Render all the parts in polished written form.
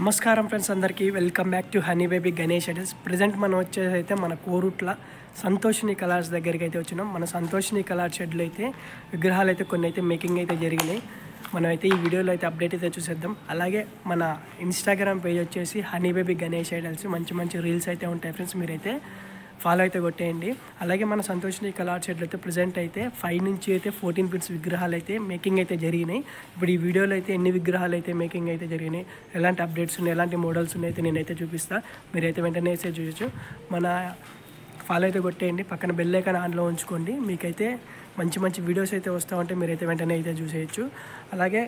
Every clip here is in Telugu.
నమస్కారం ఫ్రెండ్స్, అందరికీ welcome back to honey baby Ganesh idols. Present మనం వచ్చేసి అయితే మన కోరుట్ల సంతోషిని కలర్స్ దగ్గరికి అయితే వచ్చినాం. మన సంతోషిని కలర్ షెడ్లో అయితే విగ్రహాలు అయితే కొన్ని అయితే మేకింగ్ అయితే జరిగినాయి. మనం అయితే ఈ వీడియోలో అయితే అప్డేట్ అయితే చూసేద్దాం. అలాగే మన ఇన్స్టాగ్రామ్ పేజ్ వచ్చేసి హనీ బేబీ గణేష్ ఐడల్స్. మంచి మంచి రీల్స్ అయితే ఉంటాయి ఫ్రెండ్స్, మీరైతే ఫాలో అయితే కొట్టేయండి. అలాగే మన సంతోషిని కలర్ షెడ్లో అయితే ప్రజెంట్ అయితే 5 నుంచి అయితే 14 ఫీట్స్ విగ్రహాలు అయితే మేకింగ్ అయితే జరిగినాయి. ఇప్పుడు ఈ వీడియోలో అయితే ఎన్ని విగ్రహాలు అయితే మేకింగ్ అయితే జరిగినాయి, ఎలాంటి అప్డేట్స్ ఉన్నాయి, ఎలాంటి మోడల్స్ ఉన్నాయి అయితే నేనైతే చూపిస్తాను. మీరైతే వెంటనే అయితే చూడొచ్చు. మన ఫాలో అయితే కొట్టేయండి, పక్కన బెల్ ఐకాన్ ఆన్లో ఉంచుకోండి. మీకైతే మంచి మంచి వీడియోస్ అయితే వస్తూ ఉంటే మీరైతే వెంటనే అయితే చూసేయచ్చు. అలాగే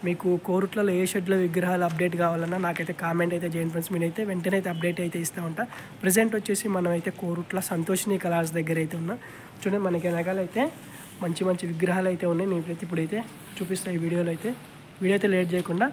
మీకు కోరుట్లలో ఏ షెడ్లో విగ్రహాలు అప్డేట్ కావాలన్నా నాకైతే కామెంట్ అయితే చేయండి ఫ్రెండ్స్. నేనైతే వెంటనే అయితే అప్డేట్ అయితే ఇస్తూ ఉంటా. ప్రజెంట్ వచ్చేసి మనం అయితే కోరుట్ల సంతోషిని కలర్స్ దగ్గర అయితే ఉన్నాం. చూడండి, మనకి వెనకాలైతే మంచి మంచి విగ్రహాలు అయితే ఉన్నాయి. నేను ఇప్పుడైతే చూపిస్తాను ఈ వీడియోలో అయితే. వీడియో అయితే లేట్ చేయకుండా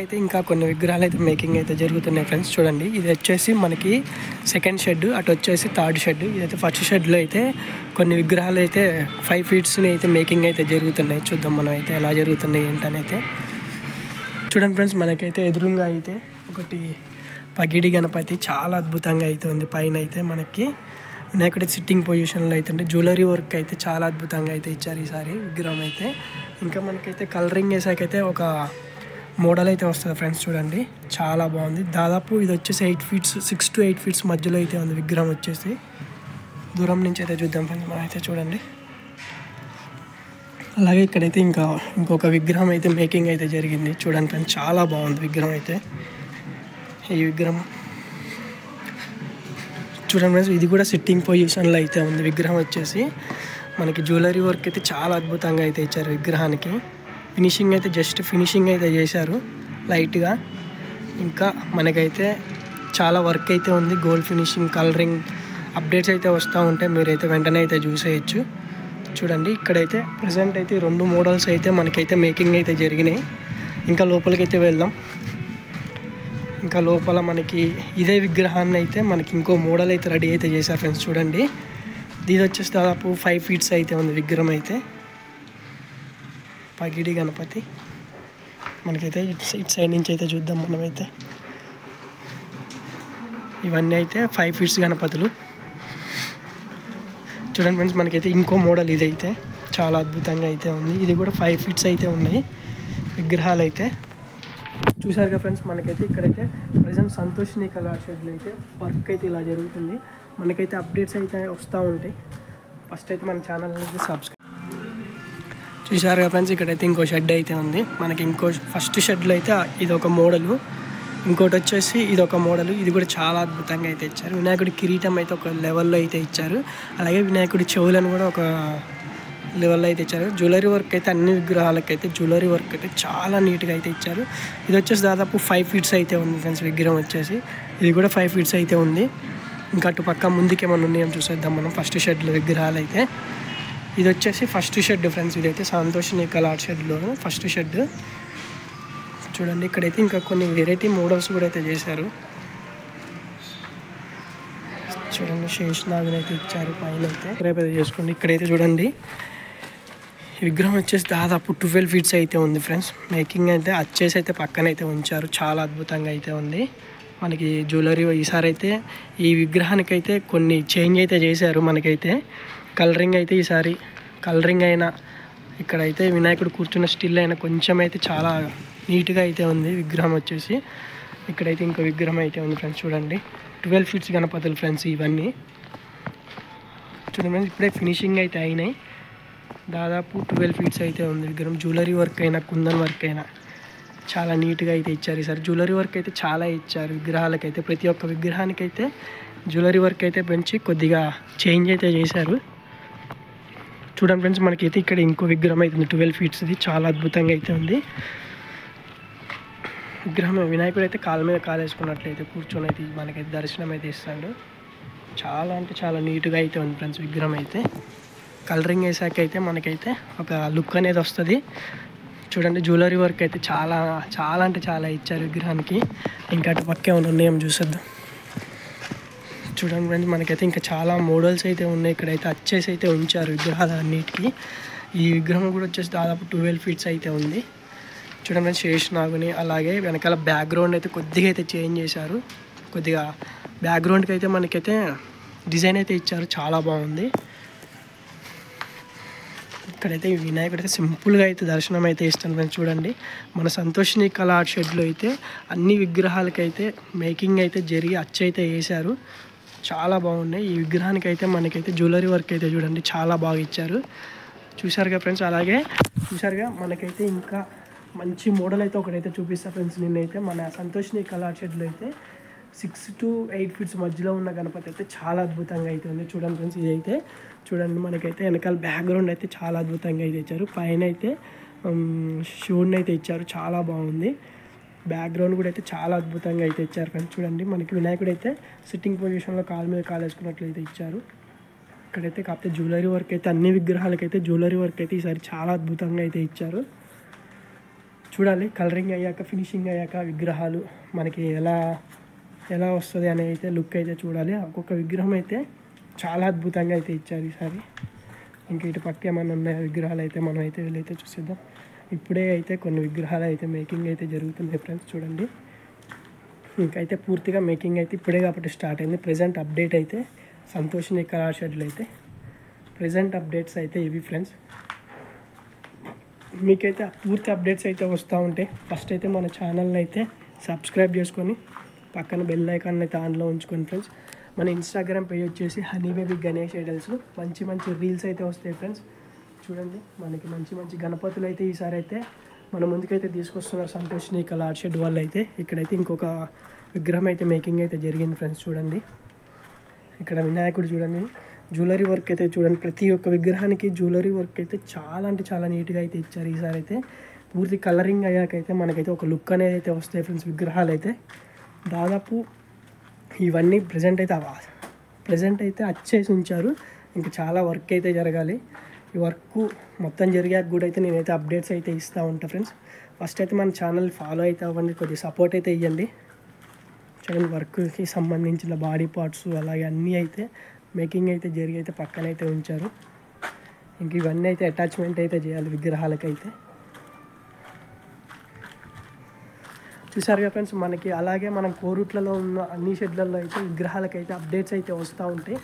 అయితే ఇంకా కొన్ని విగ్రహాలు అయితే మేకింగ్ అయితే జరుగుతున్నాయి ఫ్రెండ్స్. చూడండి, ఇది వచ్చేసి మనకి సెకండ్ షెడ్, అటు వచ్చేసి థర్డ్ షెడ్. ఇదైతే ఫస్ట్ షెడ్లో అయితే కొన్ని విగ్రహాలు అయితే 5 ఫీట్స్ని అయితే మేకింగ్ అయితే జరుగుతున్నాయి. చూద్దాం మనం అయితే ఎలా జరుగుతున్నాయి ఏంటని అయితే. చూడండి ఫ్రెండ్స్, మనకైతే ఎదురుగా అయితే ఒకటి పగిడి గణపతి చాలా అద్భుతంగా అయితే ఉంది. పైన అయితే మనకి వినాయకుడి సిట్టింగ్ పొజిషన్లో అయితే ఉంటే జ్యువెలరీ వర్క్ అయితే చాలా అద్భుతంగా అయితే ఇచ్చారు ఈసారి విగ్రహం అయితే. ఇంకా మనకైతే కలరింగ్ వేసాకైతే ఒక మోడల్ అయితే వస్తుంది ఫ్రెండ్స్. చూడండి, చాలా బాగుంది. దాదాపు ఇది వచ్చేసి 8 ఫీట్స్ 6 to 8 ఫీట్స్ మధ్యలో అయితే ఉంది విగ్రహం వచ్చేసి. దూరం నుంచి అయితే చూద్దాం ఫ్రెండ్స్ మనం అయితే. చూడండి, అలాగే ఇక్కడైతే ఇంకొక విగ్రహం అయితే మేకింగ్ అయితే జరిగింది. చూడండి ఫ్రెండ్స్, చాలా బాగుంది విగ్రహం అయితే. ఈ విగ్రహం చూడండి ఫ్రెండ్స్, ఇది కూడా సిట్టింగ్ పొజిషన్లో అయితే ఉంది విగ్రహం వచ్చేసి. మనకి జ్యువెలరీ వర్క్ అయితే చాలా అద్భుతంగా అయితే ఇచ్చారు విగ్రహానికి. ఫినిషింగ్ అయితే జస్ట్ ఫినిషింగ్ అయితే చేశారు లైట్గా. ఇంకా మనకైతే చాలా వర్క్ అయితే ఉంది. గోల్డ్ ఫినిషింగ్, కలరింగ్ అప్డేట్స్ అయితే వస్తూ ఉంటాయి. మీరైతే వెంటనే అయితే చూసేయచ్చు. చూడండి, ఇక్కడైతే ప్రజెంట్ అయితే 2 మోడల్స్ అయితే మనకైతే మేకింగ్ అయితే జరిగినాయి. ఇంకా లోపలికైతే వెళ్దాం. ఇంకా లోపల మనకి ఇదే విగ్రహాన్ని అయితే మనకి ఇంకో మోడల్ అయితే రెడీ అయితే చేశారు ఫ్రెండ్స్. చూడండి, ఇది వచ్చేసి దాదాపు 5 ఫీట్స్ అయితే ఉంది విగ్రహం అయితే. పగిడి గణపతి మనకైతే ఇటు సైడ్ నుంచి అయితే చూద్దాం మనమైతే. ఇవన్నీ అయితే 5 ఫీట్స్ గణపతులు. చూడండి ఫ్రెండ్స్, మనకైతే ఇంకో మోడల్ ఇదైతే చాలా అద్భుతంగా అయితే ఉంది. ఇది కూడా 5 ఫీట్స్ అయితే ఉన్నాయి విగ్రహాలు అయితే. చూసారు కదా ఫ్రెండ్స్, మనకైతే ఇక్కడైతే ప్రజెంట్ సంతోషిని కలర్ షెడ్లో అయితే వర్క్ అయితే ఇలా జరుగుతుంది. మనకైతే అప్డేట్స్ అయితే వస్తూ ఉంటాయి. ఫస్ట్ అయితే మన ఛానల్ అనేది సబ్స్క్రైబ్. చూసారు కదా ఫ్రెండ్స్, ఇక్కడైతే ఇంకో షెడ్ అయితే ఉంది మనకి. ఫస్ట్ షెడ్లో అయితే ఇది ఒక మోడలు, ఇంకోటి వచ్చేసి ఇది ఒక మోడలు. ఇది కూడా చాలా అద్భుతంగా అయితే ఇచ్చారు. వినాయకుడి కిరీటం అయితే ఒక లెవెల్లో అయితే ఇచ్చారు. అలాగే వినాయకుడి చెవులను కూడా ఒక లెవెల్లో అయితే ఇచ్చారు. జ్యువెలరీ వర్క్ అయితే అన్ని విగ్రహాలకైతే జ్యువెలరీ వర్క్ అయితే చాలా నీట్గా అయితే ఇచ్చారు. ఇది వచ్చేసి దాదాపు 5 ఫీట్స్ అయితే ఉంది ఫ్రెండ్స్ విగ్రహం వచ్చేసి. ఇది కూడా 5 ఫీట్స్ అయితే ఉంది. ఇంకా అటు పక్క ముందుకేమన్నా ఉన్నాయో చూసేద్దాం మనం. ఫస్ట్ షెడ్లో విగ్రహాలు అయితే ఇది వచ్చేసి ఫస్ట్ షెడ్ ఫ్రెండ్స్. ఇదైతే సంతోషిని కలర్ షెడ్లో ఫస్ట్ షెడ్. చూడండి, ఇక్కడైతే ఇంకా కొన్ని వెరైటీ మోడల్స్ కూడా అయితే చేశారు. చూడండి, శేషనాగుని అయితే ఇచ్చారు పైన అయితే. రేపు చేసుకోండి. ఇక్కడైతే చూడండి, ఈ విగ్రహం వచ్చేసి దాదాపు 12 ఫీట్స్ అయితే ఉంది ఫ్రెండ్స్. మేకింగ్ అయితే వచ్చేసి అయితే పక్కన అయితే ఉంచారు. చాలా అద్భుతంగా అయితే ఉంది మనకి జ్యువెలరీ. ఈసారి అయితే ఈ విగ్రహానికి అయితే కొన్ని చేంజ్ అయితే చేశారు. మనకైతే కలరింగ్ అయితే ఈసారి కలరింగ్ అయినా, ఇక్కడైతే వినాయకుడు కూర్చున్న స్టిల్ అయినా కొంచెం అయితే చాలా నీట్గా అయితే ఉంది విగ్రహం వచ్చేసి. ఇక్కడైతే ఇంకో విగ్రహం అయితే ఉంది ఫ్రెండ్స్. చూడండి, 12 ఫీట్స్ గణపతులు ఫ్రెండ్స్ ఇవన్నీ. చూడండి, ఇప్పుడే ఫినిషింగ్ అయితే అయినాయి. దాదాపు 12 ఫీట్స్ అయితే ఉంది విగ్రహం. జ్యువెలరీ వర్క్ అయినా, కుందన్ వర్క్ అయినా చాలా నీట్గా అయితే ఇచ్చారు ఈసారి. జ్యువెలరీ వర్క్ అయితే చాలా ఇచ్చారు విగ్రహాలకైతే. ప్రతి ఒక్క విగ్రహానికైతే జ్యువెలరీ వర్క్ అయితే పెంచి కొద్దిగా చేంజ్ అయితే చేశారు. చూడండి ఫ్రెండ్స్, మనకైతే ఇక్కడ ఇంకో విగ్రహం అవుతుంది 12 ఫీట్స్ది. చాలా అద్భుతంగా అయితే ఉంది విగ్రహం. వినాయకుడు అయితే కాళ్ళ మీద కాలు వేసుకున్నట్లయితే కూర్చొని అయితే మనకైతే దర్శనం అయితే ఇస్తాడు. చాలా అంటే చాలా నీట్గా అయితే ఉంది ఫ్రెండ్స్ విగ్రహం అయితే. కలరింగ్ వేసాక అయితే మనకైతే ఒక లుక్ అనేది వస్తుంది. చూడండి జ్యువెలరీ వర్క్ అయితే చాలా చాలా అంటే చాలా ఇచ్చారు విగ్రహానికి. ఇంకా అటు పక్కే ఉన్నాయేమో చూసేద్దాం. చూడండి ఫ్రెండ్స్, మనకైతే ఇంకా చాలా మోడల్స్ అయితే ఉన్నాయి. ఇక్కడైతే అచ్చేసి అయితే ఉంచారు విగ్రహాలు అన్నిటికీ. ఈ విగ్రహం కూడా వచ్చేసి దాదాపు 12 ఫీట్స్ అయితే ఉంది. చూడండి ఫ్రెండ్స్, శేషనాగుని. అలాగే వెనకాల బ్యాక్గ్రౌండ్ అయితే కొద్దిగా అయితే చేంజ్ చేశారు. కొద్దిగా బ్యాక్గ్రౌండ్కి అయితే మనకైతే డిజైన్ అయితే ఇచ్చారు, చాలా బాగుంది. ఇక్కడైతే వినాయకుడు అయితే సింపుల్గా అయితే దర్శనం అయితే ఇస్తాను ఫ్రెండ్స్. చూడండి మన సంతోషిని కళా ఆర్ట్ షెడ్లో అయితే అన్ని విగ్రహాలకైతే మేకింగ్ అయితే జరిగి అచ్చైతే వేశారు, చాలా బాగున్నాయి. ఈ విగ్రహానికి అయితే మనకైతే జ్యువెలరీ వర్క్ అయితే చూడండి చాలా బాగా ఇచ్చారు. చూసారుగా ఫ్రెండ్స్, అలాగే చూసారుగా మనకైతే ఇంకా మంచి మోడల్ అయితే ఒకటైతే చూపిస్తా ఫ్రెండ్స్. నిన్నైతే మన సంతోషిని కళా ఆర్ట్ షెడ్లో అయితే 6 to 8 ఫీట్స్ మధ్యలో ఉన్న గణపతి అయితే చాలా అద్భుతంగా అయితే ఉంది. చూడండి ఫ్రెండ్స్, ఇదైతే చూడండి మనకైతే వెనకాల బ్యాక్గ్రౌండ్ అయితే చాలా అద్భుతంగా అయితే ఇచ్చారు. పైన అయితే శివుడిని అయితే ఇచ్చారు, చాలా బాగుంది. బ్యాక్గ్రౌండ్ కూడా అయితే చాలా అద్భుతంగా అయితే ఇచ్చారు ఫ్రెండ్స్. చూడండి మనకి వినాయకుడు అయితే సిట్టింగ్ పొజిషన్లో కాలు మీద కాలు వేసుకున్నట్లయితే ఇచ్చారు. ఇక్కడైతే కాకపోతే జ్యువెలరీ వర్క్ అయితే అన్ని విగ్రహాలకైతే జ్యువెలరీ వర్క్ అయితే ఈసారి చాలా అద్భుతంగా అయితే ఇచ్చారు. చూడాలి కలరింగ్ అయ్యాక, ఫినిషింగ్ అయ్యాక విగ్రహాలు మనకి ఎలా వస్తుంది అనేది అయితే లుక్ అయితే చూడాలి. ఒక్కొక్క విగ్రహం అయితే చాలా అద్భుతంగా అయితే ఇచ్చారు ఈసారి. ఇంకా ఇటు పక్క ఏమైనా ఉన్నాయి విగ్రహాలు అయితే మనం అయితే వీళ్ళైతే చూసేద్దాం. ఇప్పుడే అయితే కొన్ని విగ్రహాలు అయితే మేకింగ్ అయితే జరుగుతుంది ఫ్రెండ్స్. చూడండి ఇంకైతే పూర్తిగా మేకింగ్ అయితే ఇప్పుడే కాబట్టి స్టార్ట్ అయింది. ప్రజెంట్ అప్డేట్ అయితే సంతోషిని కళా షెడ్లో అయితే ప్రజెంట్ అప్డేట్స్ అయితే ఇవి ఫ్రెండ్స్. మీకైతే పూర్తి అప్డేట్స్ అయితే వస్తూ ఉంటాయి. ఫస్ట్ అయితే మన ఛానల్ని అయితే సబ్స్క్రైబ్ చేసుకొని పక్కన బెల్ ఐకాన్ అయితే ఆన్లో ఉంచుకోండి ఫ్రెండ్స్. మన ఇన్స్టాగ్రామ్ పేజ్ వచ్చేసి హనీ బేబీ గణేష్ ఐడల్స్. మంచి మంచి రీల్స్ అయితే వస్తాయి ఫ్రెండ్స్. చూడండి మనకి మంచి మంచి గణపతులు అయితే ఈసారి అయితే మన ముందుకైతే తీసుకొస్తున్నారు సంతోషిని కళా ఆర్ట్ షెడ్ వాళ్ళు అయితే. ఇక్కడైతే ఇంకొక విగ్రహం అయితే మేకింగ్ అయితే జరిగింది ఫ్రెండ్స్. చూడండి ఇక్కడ వినాయకుడు చూడండి, జ్యువెలరీ వర్క్ అయితే చూడండి. ప్రతి ఒక్క విగ్రహానికి జ్యువెలరీ వర్క్ అయితే చాలా అంటే చాలా నీట్గా అయితే ఇచ్చారు. ఈసారి అయితే పూర్తి కలరింగ్ అయ్యాకైతే మనకైతే ఒక లుక్ అనేది అయితే వస్తాయి ఫ్రెండ్స్. విగ్రహాలు అయితే దాదాపు ఇవన్నీ ప్రజెంట్ అయితే అచ్చేసి ఉంచారు. ఇంకా చాలా వర్క్ అయితే జరగాలి. ఈ వర్క్ మొత్తం జరిగాక కూడా అయితే నేనైతే అప్డేట్స్ అయితే ఇస్తూ ఉంటాను ఫ్రెండ్స్. ఫస్ట్ అయితే మన ఛానల్ ఫాలో అయితే అవ్వండి, కొద్దిగా సపోర్ట్ అయితే ఇవ్వండి. చూడండి వర్క్కి సంబంధించిన బాడీ పార్ట్స్ అలాగే అన్నీ అయితే మేకింగ్ అయితే జరిగి అయితే పక్కన అయితే ఉంచారు. ఇంక ఇవన్నీ అయితే అటాచ్మెంట్ అయితే చేయాలి విగ్రహాలకైతే. చూసారుగా ఫ్రెండ్స్, మనకి అలాగే మనం కోరుట్లలో ఉన్న అన్ని షెడ్లలో అయితే విగ్రహాలకైతే అప్డేట్స్ అయితే వస్తూ ఉంటాయి.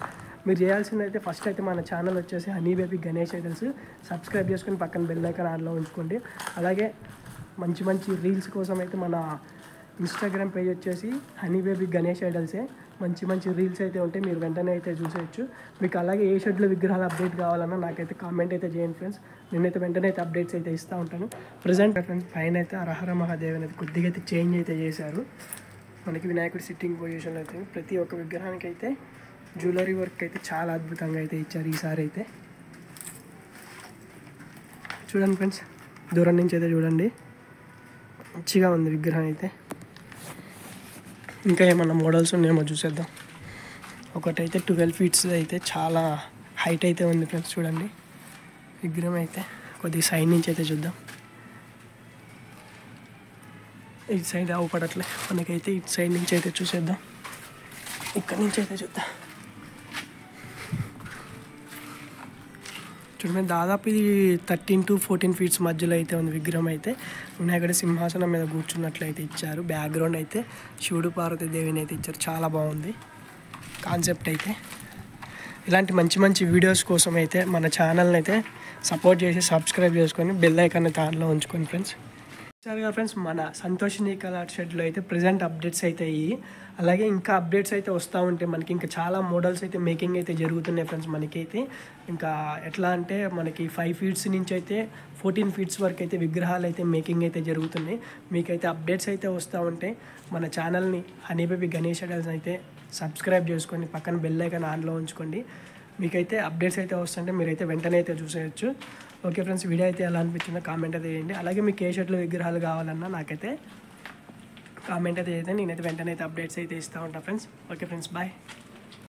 మీరు చేయాల్సింది అయితే ఫస్ట్ అయితే మన ఛానల్ వచ్చేసి honey baby Ganesh idols subscribe చేసుకొని పక్కన బెల్ ఐకాన్ ఆన్లో ఉంచుకోండి. అలాగే మంచి మంచి రీల్స్ కోసం అయితే మన ఇన్స్టాగ్రామ్ పేజ్ వచ్చేసి హనీ బేబీ గణేష్ ఐడల్సే. మంచి మంచి రీల్స్ అయితే ఉంటాయి, మీరు వెంటనే అయితే చూసేయచ్చు. మీకు అలాగే ఏ షెడ్లో విగ్రహాలు అప్డేట్ కావాలన్నా నాకైతే కామెంట్ అయితే చేయండి ఫ్రెండ్స్. నేనైతే వెంటనే అయితే అప్డేట్స్ అయితే ఇస్తూ ఉంటాను. ప్రజెంట్ ఫ్రెండ్స్ పైన అయితే హరహర మహాదేవ్ అనేది కొద్దిగా అయితే చేంజ్ అయితే చేశారు. మనకి వినాయకుడి సిట్టింగ్ పొజిషన్లో అయితే ప్రతి ఒక్క విగ్రహానికి అయితే జ్యువెలరీ వర్క్ అయితే చాలా అద్భుతంగా అయితే ఇచ్చారు ఈసారి అయితే. చూడండి ఫ్రెండ్స్, దూరం నుంచి అయితే చూడండి మంచిగా ఉంది విగ్రహం అయితే. ఇంకా ఏమన్నా మోడల్స్ ఉన్నాయేమో చూసేద్దాం. ఒకటైతే 12 ఫీట్స్ అయితే చాలా హైట్ అయితే ఉంది ఫ్రెండ్స్. చూడండి విగ్రహం అయితే కొద్దిగా సైడ్ నుంచి అయితే చూద్దాం. ఇటు సైడ్ అవపడట్లే మనకైతే, ఇటు సైడ్ నుంచి అయితే చూసేద్దాం. ఇక్కడి నుంచి అయితే చూద్దాం. చూడండి దాదాపు ఇది 13 to 14 ఫీట్స్ మధ్యలో అయితే ఉంది విగ్రహం అయితే. వినాయకుడి సింహాసనం మీద కూర్చున్నట్లయితే ఇచ్చారు. బ్యాక్గ్రౌండ్ అయితే శివుడు పార్వతీదేవిని అయితే ఇచ్చారు, చాలా బాగుంది కాన్సెప్ట్ అయితే. ఇలాంటి మంచి మంచి వీడియోస్ కోసం అయితే మన ఛానల్ని అయితే సపోర్ట్ చేసి సబ్స్క్రైబ్ చేసుకొని బెల్ ఐకాన్ అయితే ఆన్లో ఉంచుకోండి ఫ్రెండ్స్. సరిగా ఫ్రెండ్స్, మన సంతోషిని కళా ఆర్ట్ షెడ్లో అయితే ప్రజెంట్ అప్డేట్స్ అయితే అయ్యి, అలాగే ఇంకా అప్డేట్స్ అయితే వస్తూ ఉంటాయి. మనకి ఇంకా చాలా మోడల్స్ అయితే మేకింగ్ అయితే జరుగుతున్నాయి ఫ్రెండ్స్. మనకైతే ఇంకా ఎట్లా అంటే మనకి 5 ఫీట్స్ నుంచి అయితే 14 ఫీట్స్ వరకు అయితే విగ్రహాలు అయితే మేకింగ్ అయితే జరుగుతున్నాయి. మీకైతే అప్డేట్స్ అయితే వస్తూ ఉంటాయి. మన ఛానల్ని హనీ బేబీ గణేష్ ఐడల్స్ అయితే సబ్స్క్రైబ్ చేసుకొని పక్కన బెల్ ఐకాన్ ఆన్లో ఉంచుకోండి. మీకైతే అప్డేట్స్ అయితే వస్తుంటే మీరైతే వెంటనే అయితే చూసేయచ్చు. ఓకే ఫ్రెండ్స్, వీడియో అయితే ఎలా అనిపించిందో కామెంట్ అయితే చేయండి. అలాగే మీకు ఏ షర్ట్లో విగ్రహాలు కావాలన్నా నాకైతే కామెంట్ అయితే చేస్తే నేనైతే వెంటనే అయితే అప్డేట్స్ అయితే ఇస్తూ ఉంటాను ఫ్రెండ్స్. Okay friends, bye.